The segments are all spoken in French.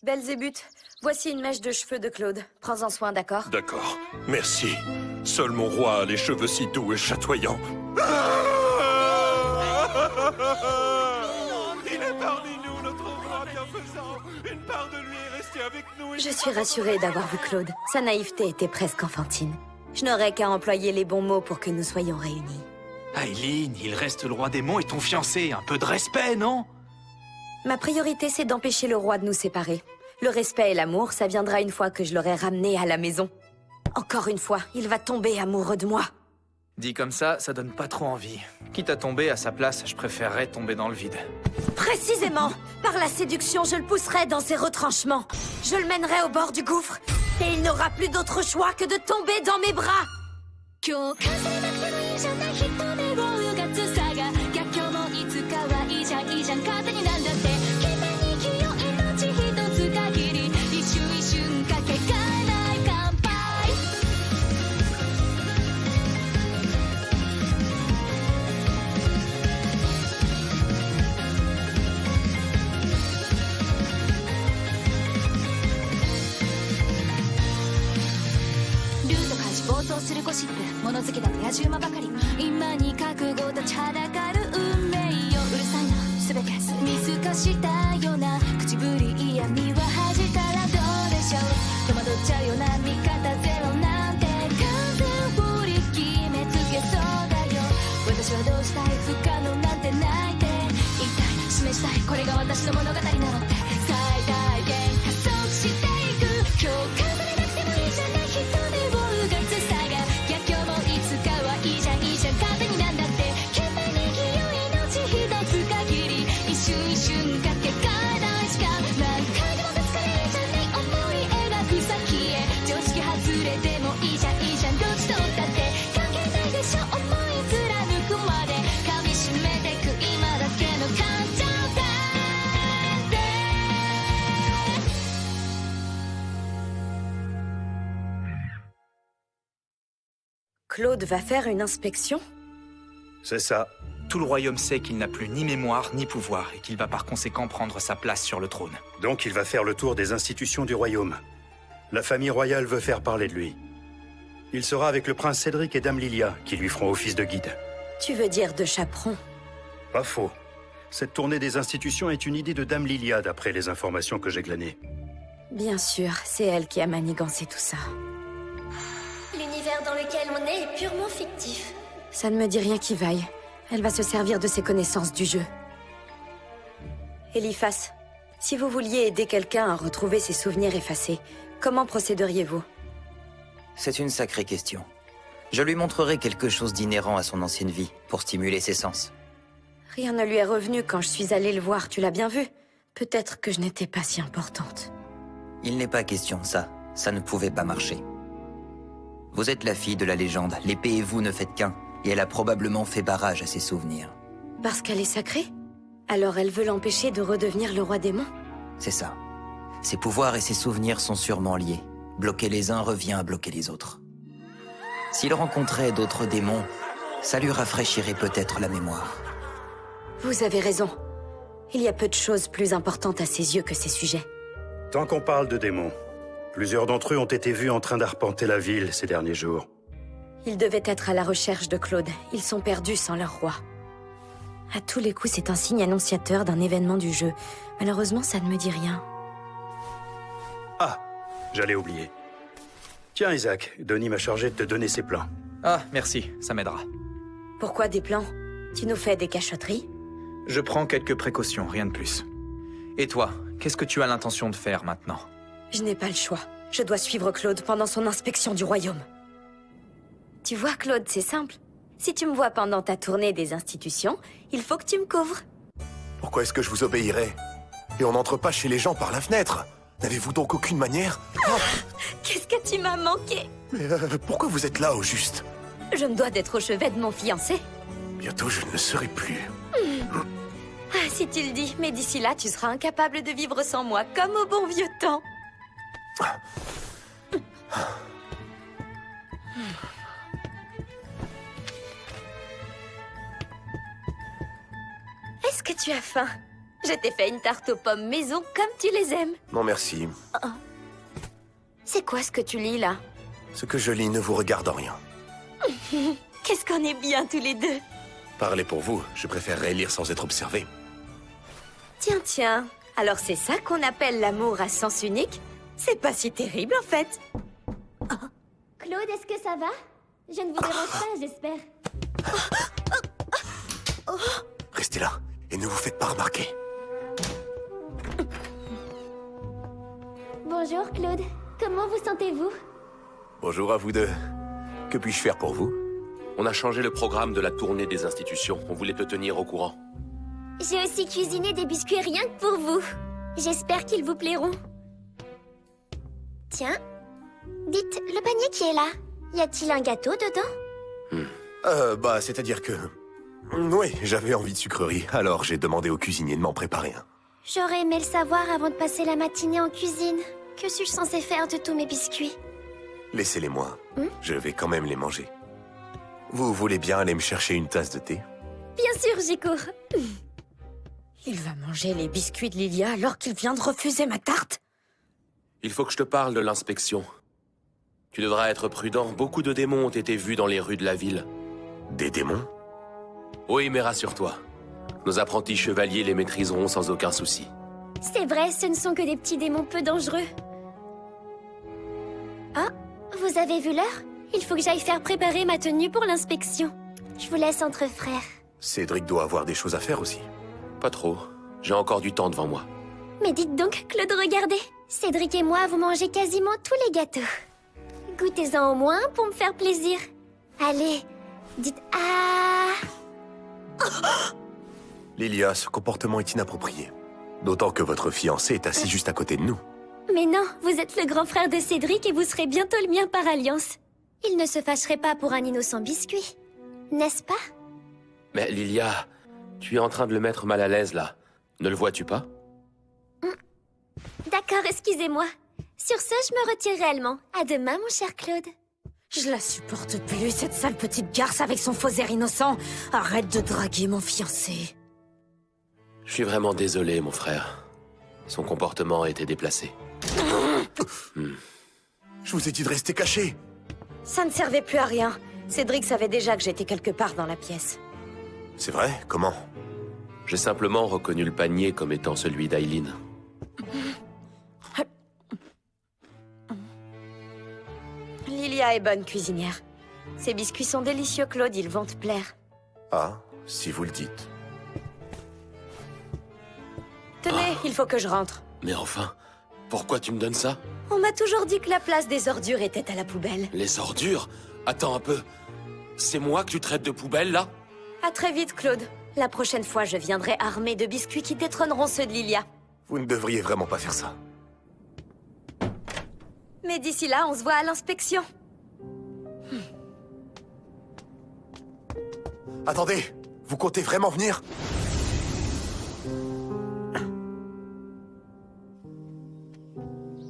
Belzébuth, voici une mèche de cheveux de Claude. Prends-en soin, d'accord? D'accord, merci. Seul mon roi a les cheveux si doux et chatoyants. Il est parmi nous, notre roi bienfaisant. Une part de lui est restée avec nous. Je suis rassurée d'avoir vu Claude. Sa naïveté était presque enfantine. Je n'aurais qu'à employer les bons mots pour que nous soyons réunis. Aileen, il reste le roi démon et ton fiancé. Un peu de respect, non? Ma priorité, c'est d'empêcher le roi de nous séparer. Le respect et l'amour, ça viendra une fois que je l'aurai ramené à la maison. Encore une fois, il va tomber amoureux de moi. Dit comme ça donne pas trop envie. Quitte à tomber à sa place, je préférerais tomber dans le vide. Précisément! Par la séduction, je le pousserai dans ses retranchements. Je le mènerai au bord du gouffre. Et il n'aura plus d'autre choix que de tomber dans mes bras. 今日稼いなくてもいいじゃない一目をうがつさが逆境もいつかはいいじゃんいいじゃん勝手になんだって君に清い命一つ限り一瞬一瞬かけがえない乾杯ルート開始暴走するゴシップ物好きだと野獣馬ばかり今に覚悟立ちはだかる運命ようるさいな全て見透かしたような口ぶり嫌味は恥じたらどうでしょう戸惑っちゃうような味方ゼロなんて完全振り決めつけそうだよ私はどうしたい不可能なんてないって言いたい示したいこれが私の物語なのって最大限加速していく今日数えなくてもいいじゃない一目をうがつさが逆境もいつかはいいじゃんいいじゃん勝手になんだって君に清い命一つ限り一瞬一瞬かけがえないしか何回でもぶつかれいいじゃない思い描く先へ常識外れてもいいじゃんいいじゃんどっちとったって関係ないでしょ思い貫くまで噛み締めてく今だけの感情だって Claude va faire une inspection? C'est ça. Tout le royaume sait qu'il n'a plus ni mémoire ni pouvoir et qu'il va par conséquent prendre sa place sur le trône. Donc il va faire le tour des institutions du royaume. La famille royale veut faire parler de lui. Il sera avec le prince Cédric et Dame Lilia, qui lui feront office de guide. Tu veux dire de chaperon? Pas faux. Cette tournée des institutions est une idée de Dame Lilia, d'après les informations que j'ai glanées. Bien sûr, c'est elle qui a manigancé tout ça. L'univers dans lequel on est purement fictif. Ça ne me dit rien qui vaille. Elle va se servir de ses connaissances du jeu. Eliphas, si vous vouliez aider quelqu'un à retrouver ses souvenirs effacés, comment procéderiez-vous? C'est une sacrée question. Je lui montrerai quelque chose d'inhérent à son ancienne vie, pour stimuler ses sens. Rien ne lui est revenu quand je suis allée le voir, tu l'as bien vu? Peut-être que je n'étais pas si importante. Il n'est pas question de ça. Ça ne pouvait pas marcher. Vous êtes la fille de la légende, l'épée et vous ne faites qu'un, et elle a probablement fait barrage à ses souvenirs. Parce qu'elle est sacrée? Alors elle veut l'empêcher de redevenir le roi démon? C'est ça. Ses pouvoirs et ses souvenirs sont sûrement liés. Bloquer les uns revient à bloquer les autres. S'il rencontrait d'autres démons, ça lui rafraîchirait peut-être la mémoire. Vous avez raison. Il y a peu de choses plus importantes à ses yeux que ces sujets. Tant qu'on parle de démons, plusieurs d'entre eux ont été vus en train d'arpenter la ville ces derniers jours. Ils devaient être à la recherche de Claude. Ils sont perdus sans leur roi. À tous les coups, c'est un signe annonciateur d'un événement du jeu. Malheureusement, ça ne me dit rien. Ah, j'allais oublier. Tiens, Isaac, Denis m'a chargé de te donner ses plans. Ah, merci, ça m'aidera. Pourquoi des plans? Tu nous fais des cachotteries? Je prends quelques précautions, rien de plus. Et toi, qu'est-ce que tu as l'intention de faire maintenant? Je n'ai pas le choix. Je dois suivre Claude pendant son inspection du royaume. Tu vois, Claude, c'est simple. Si tu me vois pendant ta tournée des institutions, il faut que tu me couvres. Pourquoi est-ce que je vous obéirais? Et on n'entre pas chez les gens par la fenêtre. N'avez-vous donc aucune manière? Qu'est-ce que tu m'as manqué? Mais pourquoi vous êtes là au juste? Je me dois d'être au chevet de mon fiancé. Bientôt je ne le serai plus. Ah, si tu le dis, mais d'ici là, tu seras incapable de vivre sans moi, comme au bon vieux temps. Est-ce que tu as faim? Je t'ai fait une tarte aux pommes maison comme tu les aimes. Non, merci. C'est quoi ce que tu lis là? Ce que je lis ne vous regarde en rien. Qu'est-ce qu'on est bien tous les deux. Parlez pour vous, je préférerais lire sans être observé. Tiens, tiens. Alors c'est ça qu'on appelle l'amour à sens unique? C'est pas si terrible en fait. Claude, est-ce que ça va? Je ne vous dérange pas, j'espère. Restez là, et ne vous faites pas remarquer. Bonjour, Claude. Comment vous sentez-vous? Bonjour à vous deux. Que puis-je faire pour vous? On a changé le programme de la tournée des institutions. On voulait te tenir au courant. J'ai aussi cuisiné des biscuits rien que pour vous. J'espère qu'ils vous plairont. Tiens, dites, le panier qui est là, y a-t-il un gâteau dedans? C'est-à-dire que... Oui, j'avais envie de sucreries, alors j'ai demandé au cuisinier de m'en préparer un. J'aurais aimé le savoir avant de passer la matinée en cuisine. Que suis-je censée faire de tous mes biscuits? Laissez-les-moi, je vais quand même les manger. Vous voulez bien aller me chercher une tasse de thé? Bien sûr, j'y cours. Il va manger les biscuits de Lilia alors qu'il vient de refuser ma tarte? Il faut que je te parle de l'inspection. Tu devras être prudent. Beaucoup de démons ont été vus dans les rues de la ville. Des démons? Oui, mais rassure-toi. Nos apprentis chevaliers les maîtriseront sans aucun souci. C'est vrai, ce ne sont que des petits démons peu dangereux. Ah, vous avez vu l'heure? Il faut que j'aille faire préparer ma tenue pour l'inspection. Je vous laisse entre frères. Cédric doit avoir des choses à faire aussi. Pas trop. J'ai encore du temps devant moi. Mais dites donc, Claude, regardez. Cédric et moi, vous mangez quasiment tous les gâteaux. Goûtez-en au moins pour me faire plaisir. Allez, dites ah. Lilia, ce comportement est inapproprié. D'autant que votre fiancé est assis juste à côté de nous. Mais non, vous êtes le grand frère de Cédric et vous serez bientôt le mien par alliance. Il ne se fâcherait pas pour un innocent biscuit, n'est-ce pas? Mais Lilia, tu es en train de le mettre mal à l'aise, là. Ne le vois-tu pas? D'accord, excusez-moi. Sur ce, je me retire réellement. À demain, mon cher Claude. Je la supporte plus, cette sale petite garce avec son faux air innocent. Arrête de draguer mon fiancé. Je suis vraiment désolé, mon frère. Son comportement a été déplacé. Je vous ai dit de rester caché. Ça ne servait plus à rien. Cédric savait déjà que j'étais quelque part dans la pièce. C'est vrai? Comment? J'ai simplement reconnu le panier comme étant celui d'Aileen. Lilia est bonne cuisinière. Ces biscuits sont délicieux, Claude, ils vont te plaire. Ah, si vous le dites. Tenez, il faut que je rentre. Mais enfin, pourquoi tu me donnes ça? On m'a toujours dit que la place des ordures était à la poubelle. Les ordures? Attends un peu. C'est moi que tu traites de poubelle, là? À très vite, Claude. La prochaine fois, je viendrai armée de biscuits qui détrôneront ceux de Lilia. Vous ne devriez vraiment pas faire ça. Mais d'ici là, on se voit à l'inspection. Attendez, vous comptez vraiment venir?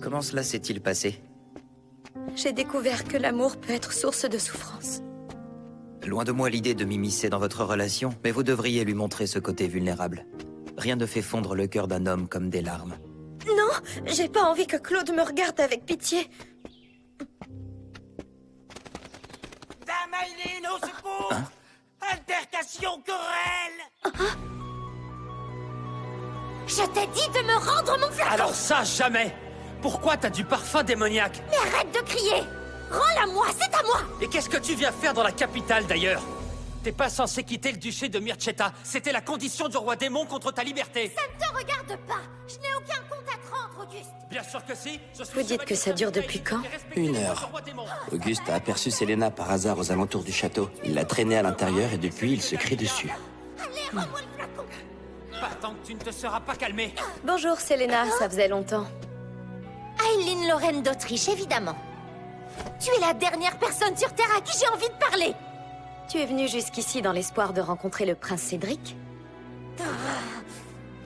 Comment cela s'est-il passé? J'ai découvert que l'amour peut être source de souffrance. Loin de moi l'idée de m'immiscer dans votre relation, mais vous devriez lui montrer ce côté vulnérable. Rien ne fait fondre le cœur d'un homme comme des larmes. Non, j'ai pas envie que Claude me regarde avec pitié. Dame Aileen, au secours! Altercation, querelle! Je t'ai dit de me rendre mon flacon! Alors ça, jamais! Pourquoi t'as du parfum démoniaque? Mais arrête de crier! Rends-la-moi, c'est à moi! Et qu'est-ce que tu viens faire dans la capitale, d'ailleurs? T'es pas censé quitter le duché de Mirceta. C'était la condition du roi démon contre ta liberté. Ça ne te regarde pas! Je n'ai aucun compte à te rendre, Auguste! Bien sûr que si. Vous dites que ça dure depuis quand? 1 heure. Auguste a aperçu Selena par hasard aux alentours du château. Il l'a traînée à l'intérieur et depuis, il se crie dessus. Allez, rends-moi le flacon! Pas tant que tu ne te seras pas calmé. Bonjour, Selena, ça faisait longtemps. Aileen Lorraine d'Autriche, évidemment. Tu es la dernière personne sur Terre à qui j'ai envie de parler! Tu es venue jusqu'ici dans l'espoir de rencontrer le prince Cédric?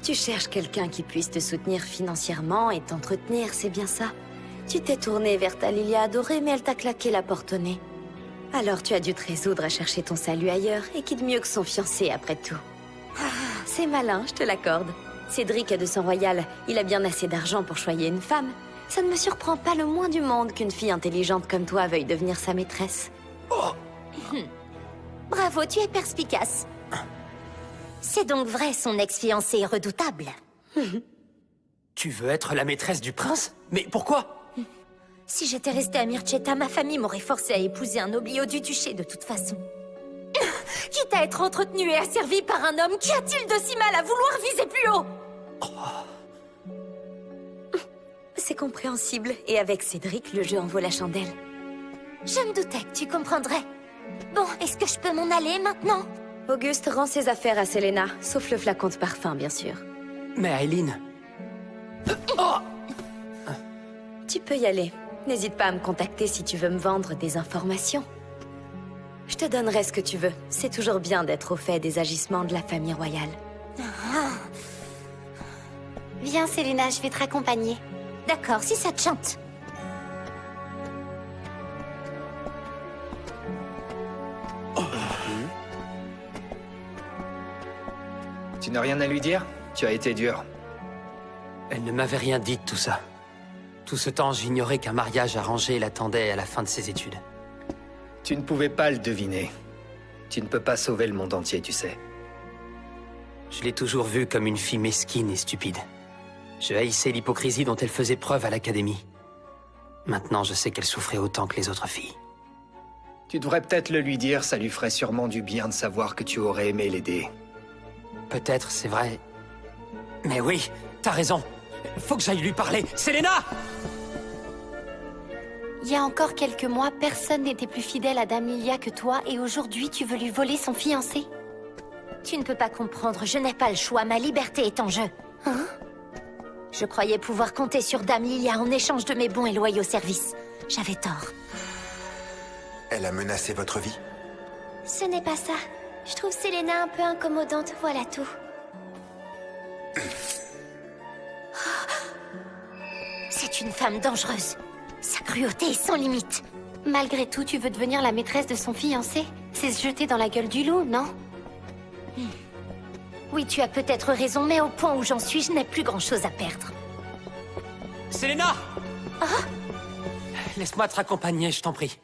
Tu cherches quelqu'un qui puisse te soutenir financièrement et t'entretenir, c'est bien ça? Tu t'es tournée vers ta Lilia adorée, mais elle t'a claqué la porte au nez. Alors tu as dû te résoudre à chercher ton salut ailleurs, et qui de mieux que son fiancé après tout? C'est malin, je te l'accorde. Cédric est de sang royal. Il a bien assez d'argent pour choyer une femme. Ça ne me surprend pas le moins du monde qu'une fille intelligente comme toi veuille devenir sa maîtresse. Bravo, tu es perspicace. C'est donc vrai, son ex-fiancé est redoutable. Tu veux être la maîtresse du prince? Mais pourquoi? Si j'étais restée à Mirceta, ma famille m'aurait forcée à épouser un oblio du duché de toute façon. Quitte à être entretenue et asservie par un homme, qu'y a-t-il de si mal à vouloir viser plus haut? C'est compréhensible, et avec Cédric, le jeu en vaut la chandelle. Je me doutais que tu comprendrais. Bon, est-ce que je peux m'en aller maintenant? Auguste rend ses affaires à Selena, sauf le flacon de parfum, bien sûr. Mais Aileen... Tu peux y aller. N'hésite pas à me contacter si tu veux me vendre des informations. Je te donnerai ce que tu veux. C'est toujours bien d'être au fait des agissements de la famille royale. Viens, Selena, je vais te raccompagner. D'accord, si ça te chante. Tu n'as rien à lui dire? Tu as été dur. Elle ne m'avait rien dit de tout ça. Tout ce temps, j'ignorais qu'un mariage arrangé l'attendait à la fin de ses études. Tu ne pouvais pas le deviner. Tu ne peux pas sauver le monde entier, tu sais. Je l'ai toujours vue comme une fille mesquine et stupide. Je haïssais l'hypocrisie dont elle faisait preuve à l'académie. Maintenant, je sais qu'elle souffrait autant que les autres filles. Tu devrais peut-être le lui dire, ça lui ferait sûrement du bien de savoir que tu aurais aimé l'aider. Peut-être, c'est vrai. Mais oui, t'as raison. Faut que j'aille lui parler. Selena! Il y a encore quelques mois, personne n'était plus fidèle à Dame Lilia que toi, et aujourd'hui, tu veux lui voler son fiancé? Tu ne peux pas comprendre, je n'ai pas le choix, ma liberté est en jeu. Hein? Je croyais pouvoir compter sur Dame Lilia en échange de mes bons et loyaux services. J'avais tort. Elle a menacé votre vie? Ce n'est pas ça. Je trouve Selena un peu incommodante, voilà tout. C'est une femme dangereuse. Sa cruauté est sans limite. Malgré tout, tu veux devenir la maîtresse de son fiancé? C'est se jeter dans la gueule du loup, non? Oui, tu as peut-être raison, mais au point où j'en suis, je n'ai plus grand-chose à perdre. Selena! Laisse-moi te raccompagner, je t'en prie.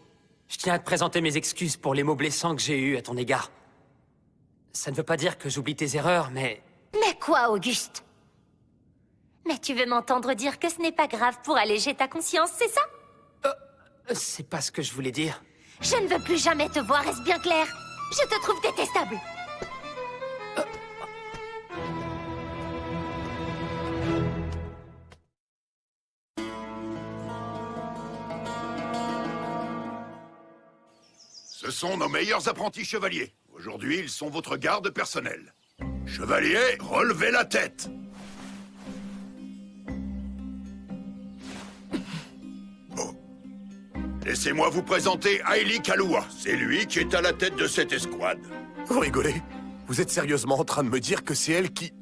Je tiens à te présenter mes excuses pour les mots blessants que j'ai eus à ton égard. Ça ne veut pas dire que j'oublie tes erreurs, mais... Mais quoi, Auguste? Mais tu veux m'entendre dire que ce n'est pas grave pour alléger ta conscience, c'est ça? C'est pas ce que je voulais dire. Je ne veux plus jamais te voir, est-ce bien clair? Je te trouve détestable. Ce sont nos meilleurs apprentis chevaliers. Aujourd'hui, ils sont votre garde personnelle. Chevalier, relevez la tête. Oh. Laissez-moi vous présenter Aili Kalua. C'est lui qui est à la tête de cette escouade. Vous rigolez? Vous êtes sérieusement en train de me dire que c'est elle qui...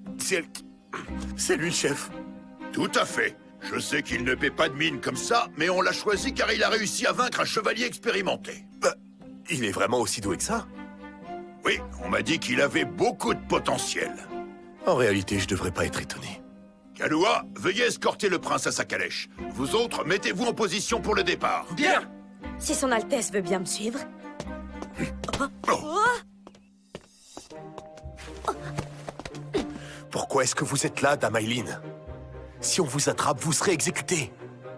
C'est lui le chef? Tout à fait. Je sais qu'il ne paie pas de mine comme ça, mais on l'a choisi car il a réussi à vaincre un chevalier expérimenté. Il est vraiment aussi doué que ça? Oui, on m'a dit qu'il avait beaucoup de potentiel. En réalité, je devrais pas être étonné. Kalua, veuillez escorter le prince à sa calèche. Vous autres, mettez-vous en position pour le départ. Bien! Si son Altesse veut bien me suivre. Pourquoi est-ce que vous êtes là, Dame Aileen? Si on vous attrape, vous serez exécuté.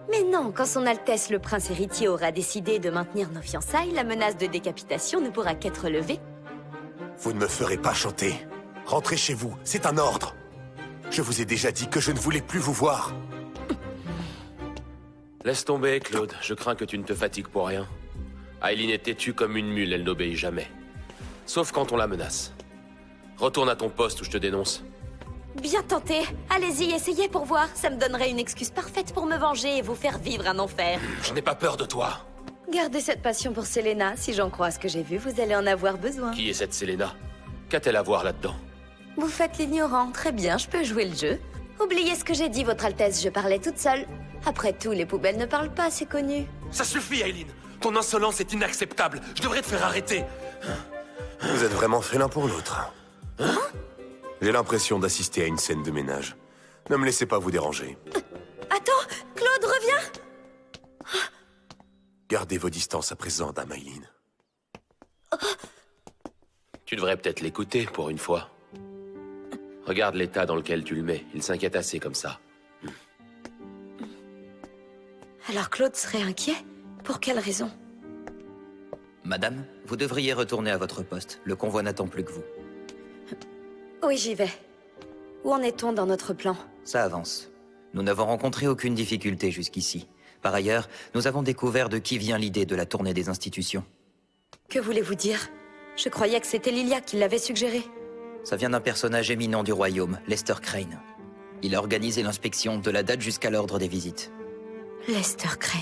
Mais non, quand son Altesse le prince héritier aura décidé de maintenir nos fiançailles, la menace de décapitation ne pourra qu'être levée. Vous ne me ferez pas chanter. Rentrez chez vous, c'est un ordre. Je vous ai déjà dit que je ne voulais plus vous voir. Laisse tomber, Claude. Je crains que tu ne te fatigues pour rien. Aileen est têtue comme une mule, elle n'obéit jamais. Sauf quand on la menace. Retourne à ton poste ou je te dénonce. Bien tenté. Allez-y, essayez pour voir. Ça me donnerait une excuse parfaite pour me venger et vous faire vivre un enfer. Je n'ai pas peur de toi. Gardez cette passion pour Selena. Si j'en crois ce que j'ai vu, vous allez en avoir besoin. Qui est cette Selena? Qu'a-t-elle à voir là-dedans? Vous faites l'ignorant. Très bien, je peux jouer le jeu. Oubliez ce que j'ai dit, Votre Altesse, je parlais toute seule. Après tout, les poubelles ne parlent pas, c'est connu. Ça suffit, Aileen. Ton insolence est inacceptable. Je devrais te faire arrêter. Vous êtes vraiment fait l'un pour l'autre. J'ai l'impression d'assister à une scène de ménage. Ne me laissez pas vous déranger. Attends, Claude, reviens! Gardez vos distances à présent, Dame Aileen. Tu devrais peut-être l'écouter, pour une fois. Regarde l'état dans lequel tu le mets. Il s'inquiète assez comme ça. Alors Claude serait inquiet? Pour quelle raison? Madame, vous devriez retourner à votre poste. Le convoi n'attend plus que vous. Oui, j'y vais. Où en est-on dans notre plan? Ça avance. Nous n'avons rencontré aucune difficulté jusqu'ici. Par ailleurs, nous avons découvert de qui vient l'idée de la tournée des institutions. Que voulez-vous dire? Je croyais que c'était Lilia qui l'avait suggéré. Ça vient d'un personnage éminent du royaume, Lester Crane. Il a organisé l'inspection de la date jusqu'à l'ordre des visites. Lester Crane.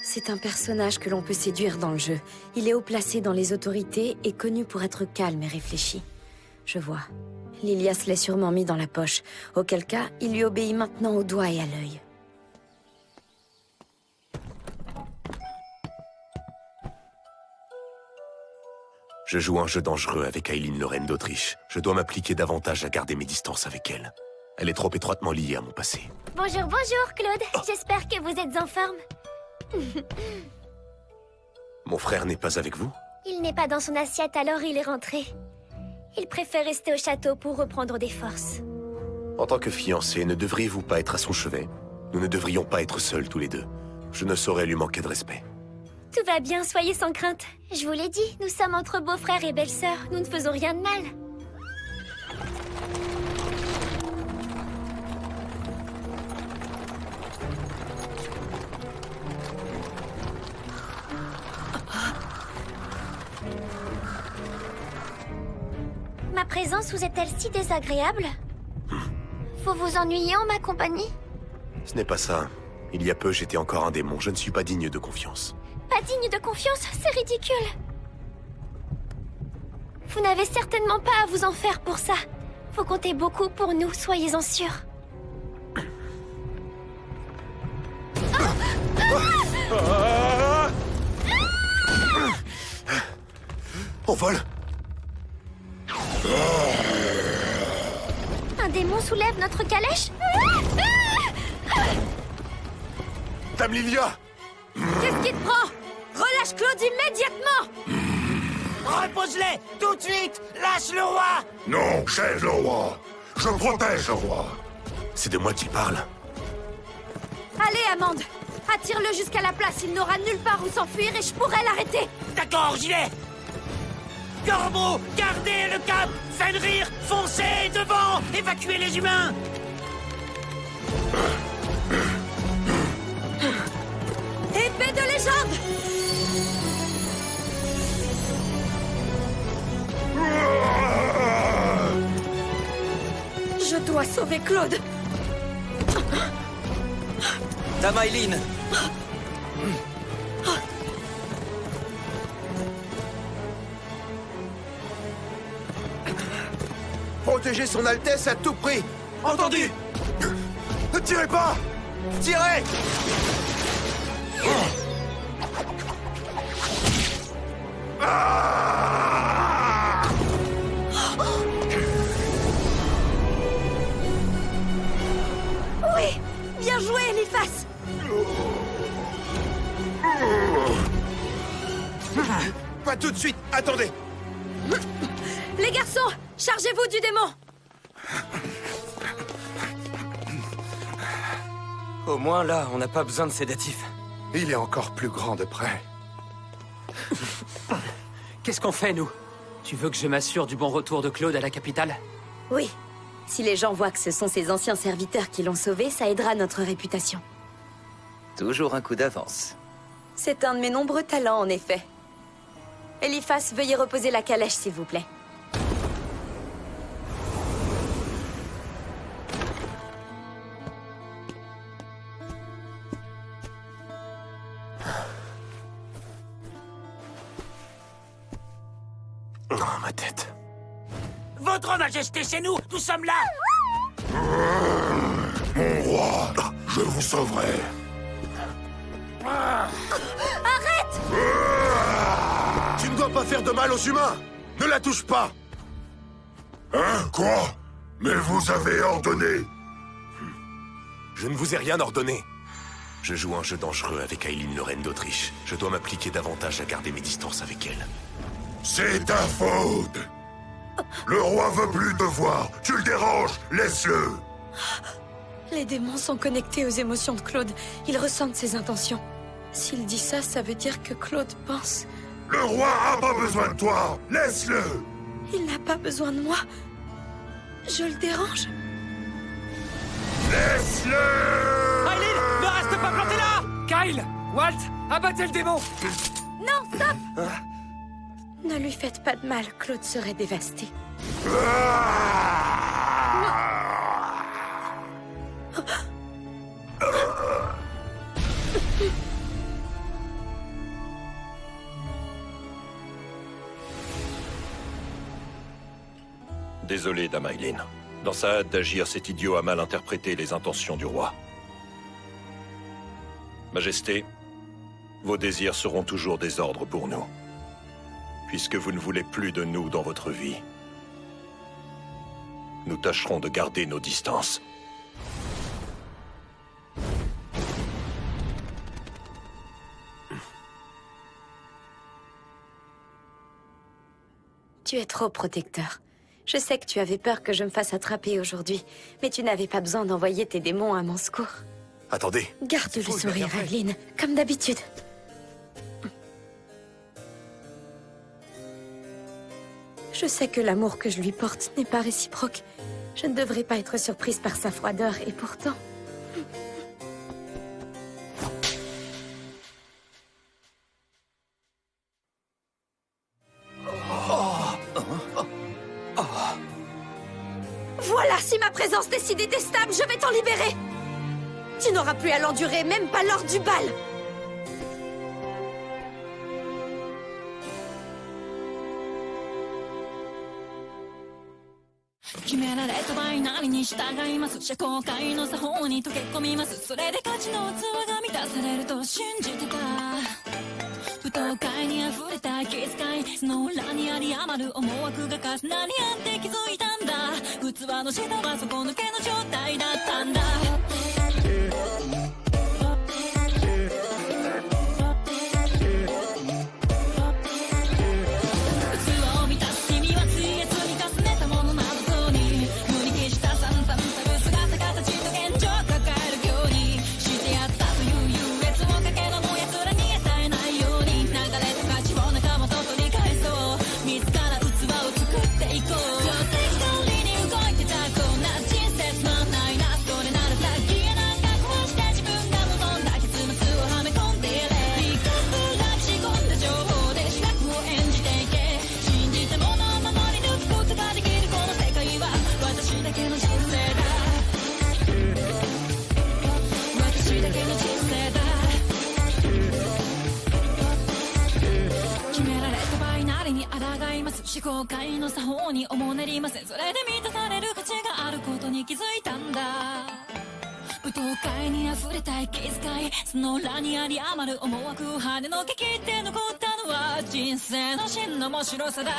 C'est un personnage que l'on peut séduire dans le jeu. Il est haut placé dans les autorités et connu pour être calme et réfléchi. Je vois. Lilia se l'est sûrement mis dans la poche. Auquel cas, il lui obéit maintenant au doigt et à l'œil. Je joue un jeu dangereux avec Aileen Lorraine d'Autriche. Je dois m'appliquer davantage à garder mes distances avec elle. Elle est trop étroitement liée à mon passé. Bonjour, bonjour, Claude. J'espère que vous êtes en forme. Mon frère n'est pas avec vous? Il n'est pas dans son assiette, alors il est rentré. Il préfère rester au château pour reprendre des forces. En tant que fiancé, ne devriez-vous pas être à son chevet? Nous ne devrions pas être seuls tous les deux. Je ne saurais lui manquer de respect. Tout va bien, soyez sans crainte. Je vous l'ai dit, nous sommes entre beaux-frères et belles-sœurs. Nous ne faisons rien de mal. Ma présence vous est-elle si désagréable? Vous vous ennuyez en ma compagnie? Ce n'est pas ça. Il y a peu, j'étais encore un démon. Je ne suis pas digne de confiance. Pas digne de confiance? C'est ridicule. Vous n'avez certainement pas à vous en faire pour ça. Vous comptez beaucoup pour nous, soyez-en sûrs. On vole! Un démon soulève notre calèche? Dame Lilia! Qu'est-ce qui te prend? Relâche Claude immédiatement! Repose-les! Tout de suite! Lâche le roi! Non, chaise le roi. Je protège le roi. C'est de moi qu'il parle. Allez, Amande! Attire-le jusqu'à la place, il n'aura nulle part où s'enfuir et je pourrai l'arrêter! D'accord, j'y vais! Corbeau, gardez le cap! Fenrir, foncez devant! Évacuez les humains! Épée de légende! Je dois sauver Claude! Dame Aileen! Protégez son Altesse à tout prix! Entendu! Ne tirez pas! Tirez! Oui! Bien joué, Eliphas! Pas tout de suite! Attendez! Les garçons, chargez-vous du démon! Au moins là, on n'a pas besoin de sédatifs. Il est encore plus grand de près. Qu'est-ce qu'on fait, nous? Tu veux que je m'assure du bon retour de Claude à la capitale? Oui. Si les gens voient que ce sont ses anciens serviteurs qui l'ont sauvé, ça aidera notre réputation. Toujours un coup d'avance. C'est un de mes nombreux talents, en effet. Eliphas, veuillez reposer la calèche, s'il vous plaît. Oh, ma tête. Votre Majesté, c'est nous! Nous sommes là! Mon roi, je vous sauverai. Arrête! Tu ne dois pas faire de mal aux humains! Ne la touche pas! Hein? Quoi? Mais vous avez ordonné! Je ne vous ai rien ordonné. Je joue un jeu dangereux avec Aileen, Lorraine d'Autriche. Je dois m'appliquer davantage à garder mes distances avec elle. C'est ta faute! Le roi veut plus te voir! Tu le déranges! Laisse-le! Les démons sont connectés aux émotions de Claude. Ils ressentent ses intentions. S'il dit ça, ça veut dire que Claude pense... Le roi a pas besoin de toi! Laisse-le! Il n'a pas besoin de moi. Je le dérange. Laisse-le! Aileen, ne reste pas planté là! Kyle, Walt, abattez le démon! Non, stop! Ne lui faites pas de mal, Claude serait dévasté. Désolé, Dame Aileen. Dans sa hâte d'agir, cet idiot a mal interprété les intentions du roi. Majesté, vos désirs seront toujours des ordres pour nous. Puisque vous ne voulez plus de nous dans votre vie, nous tâcherons de garder nos distances. Tu es trop protecteur. Je sais que tu avais peur que je me fasse attraper aujourd'hui, mais tu n'avais pas besoin d'envoyer tes démons à mon secours. Attendez. Garde le sourire, Aileen, comme d'habitude. Je sais que l'amour que je lui porte n'est pas réciproque. Je ne devrais pas être surprise par sa froideur, et pourtant... Voilà, si ma présence décide détestable, je vais t'en libérer. Tu n'auras plus à l'endurer, même pas lors du bal.決められたバイナリに従います社交界の作法に溶け込みますそれで価値の器が満たされると信じてた舞踏会に溢れた気遣いその裏にあり余る思惑が重なり合って気づいたんだ器の下は底抜けの状態だったんだ思考界の作法におもねりませんそれで満たされる価値があることに気づいたんだ舞踏会に溢れた息遣いその裏にあり余る思惑跳ねのけ切って残ったのは人生の真の面白さだ